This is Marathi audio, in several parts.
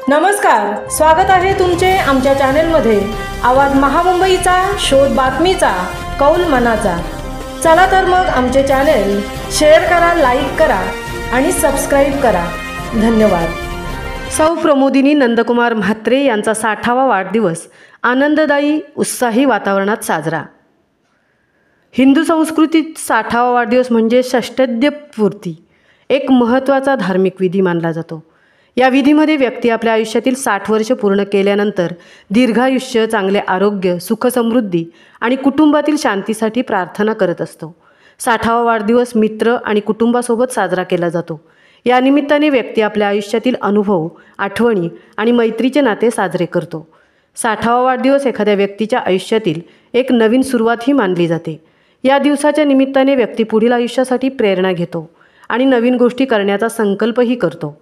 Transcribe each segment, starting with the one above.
नमस्कार, स्वागत आहे तुमचे आमच्या चॅनेलमध्ये। आवाज महामुंबईचा, शोध बातमीचा, कौल मनाचा। चला तर मग आमचे चॅनेल शेअर करा, लाईक करा आणि सबस्क्राइब करा। धन्यवाद। सौ प्रमोदिनी नंदकुमार म्हात्रे यांचा 60वा वाढदिवस आनंददायी उत्साही वातावरणात साजरा। हिंदू संस्कृतीत 60वा वाढदिवस म्हणजे षष्ठद्य पूर्ती, एक महत्त्वाचा धार्मिक विधी मानला जातो। या विधीमध्ये व्यक्ती आपल्या आयुष्यातील 60 वर्ष पूर्ण केल्यानंतर दीर्घायुष्य, चांगले आरोग्य, सुख समृद्धी आणि कुटुंबातील शांतीसाठी प्रार्थना करत असतो। 60वा वाढदिवस मित्र आणि कुटुंबासोबत साजरा केला जातो। या निमित्ताने व्यक्ती आपल्या आयुष्यातील अनुभव, आठवणी आणि मैत्रीचे नाते साजरे करतो। 60वा वाढदिवस एखाद्या व्यक्तीच्या आयुष्यातील एक नवीन सुरुवातही मानली जाते। या दिवसाच्या निमित्ताने व्यक्ती पुढील आयुष्यासाठी प्रेरणा घेतो आणि नवीन गोष्टी करण्याचा संकल्पही करतो।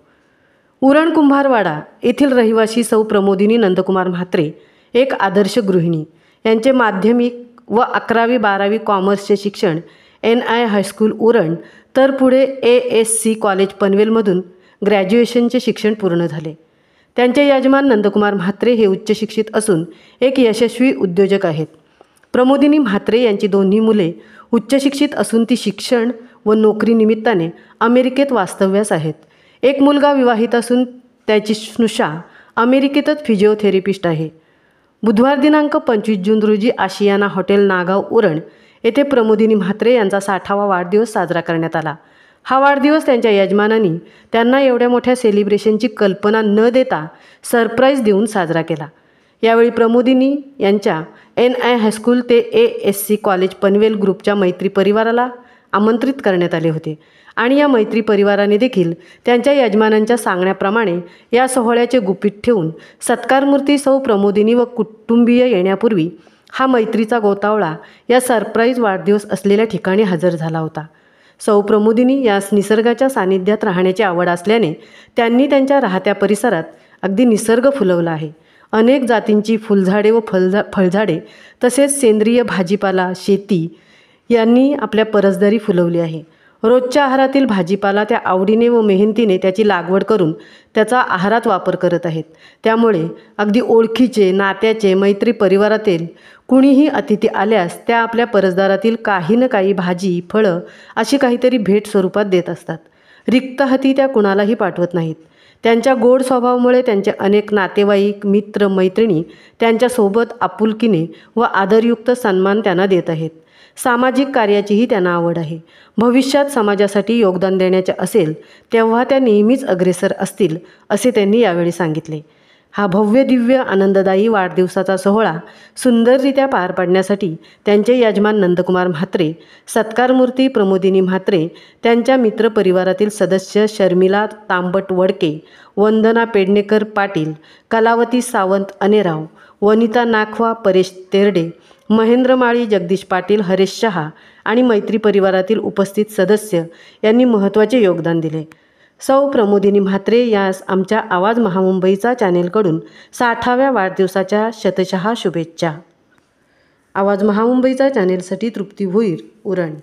उरण कुंभारवाडा येथील रहिवासी सौ प्रमोदिनी नंदकुमार म्हात्रे एक आदर्श गृहिणी। यांचे माध्यमिक व 11वी-12वी कॉमर्सचे शिक्षण NI हायस्कूल उरण तर पुढे ASC कॉलेज पनवेलमधून ग्रॅज्युएशनचे शिक्षण पूर्ण झाले। त्यांचे यजमान नंदकुमार म्हात्रे हे उच्च शिक्षित असून एक यशस्वी उद्योजक आहेत। प्रमोदिनी म्हात्रे यांची दोन्ही मुले उच्च शिक्षित असून ती शिक्षण व नोकरी निमित्ताने अमेरिकेत वास्तव्यास आहेत। एक मुलगा विवाहित असून त्याची स्नुषा अमेरिकेतच फिजिओथेरपिस्ट आहे। बुधवार दिनांक 25 जून रोजी आशियाना हॉटेल नागाव उरण येथे प्रमोदिनी म्हात्रे यांचा 60वा वाढदिवस साजरा करण्यात आला। हा वाढदिवस त्यांच्या यजमानांनी त्यांना एवढ्या मोठ्या सेलिब्रेशनची कल्पना न देता सरप्राईज देऊन साजरा केला। यावेळी प्रमोदिनी यांच्या NI हायस्कूल ते ASC कॉलेज पनवेल ग्रुपच्या मैत्री परिवाराला आमंत्रित करण्यात आले होते आणि या मैत्री परिवाराने देखील त्यांच्या यजमानांच्या सांगण्याप्रमाणे या सोहळ्याचे गुपित ठेवून सत्कारमूर्ती सौ प्रमोदिनी व कुटुंबीय येण्यापूर्वी हा मैत्रीचा गोतावळा या सरप्राईज वाढदिवस असलेल्या ठिकाणी हजर झाला होता। सौ प्रमोदिनी यास निसर्गाच्या सानिध्यात राहण्याची आवड असल्याने त्यांनी त्यांच्या राहत्या परिसरात अगदी निसर्ग फुलवला आहे। अनेक जातींची फुलझाडे व फळझाडे तसेच सेंद्रिय भाजीपाला शेती यांनी आपल्या परसदारी फुलवली आहे। रोजच्या आहारातील भाजीपाला त्या आवडीने व मेहनतीने त्याची लागवड करून त्याचा आहारात वापर करत आहेत। त्यामुळे अगदी ओळखीचे, नात्याचे, मैत्री परिवारातील कुणीही अतिथी आल्यास त्या आपल्या परसदारातील काही ना काही भाजी, फळं अशी काहीतरी भेट स्वरूपात देत असतात। रिक्त हाती त्या कुणालाही पाठवत नाहीत। त्यांच्या गोड स्वभावामुळे त्यांचे अनेक नातेवाईक, मित्र, मैत्रिणी त्यांच्यासोबत आपुलकीने व आदरयुक्त सन्मान त्यांना देत आहेत। सामाजिक कार्याचीही त्यांना आवड आहे। भविष्यात समाजासाठी योगदान देण्याचे असेल तेव्हा त्या नेहमीच अग्रेसर असतील असे त्यांनी यावेळी सांगितले। हा भव्य दिव्य आनंददायी वाढदिवसाचा सोहळा सुंदररित्या पार पाडण्यासाठी त्यांचे यजमान नंदकुमार म्हात्रे, सत्कारमूर्ती प्रमोदिनी म्हात्रे, त्यांच्या मित्रपरिवारातील सदस्य शर्मिला तांबट वडके, वंदना पेडणेकर पाटील, कलावती सावंत अनेराव, वनिता नाखवा, परेश तेरडे, महेंद्र माळी, जगदीश पाटील, हरेश शहा आणि मैत्री परिवारातील उपस्थित सदस्य यांनी महत्त्वाचे योगदान दिले। सौ प्रमोदिनी म्हात्रे यास आमच्या आवाज महामुंबईचा चॅनेलकडून 60व्या वाढदिवसाच्या शतशः शुभेच्छा। आवाज महामुंबईचा चॅनेलसाठी तृप्ती भोईर, उरण।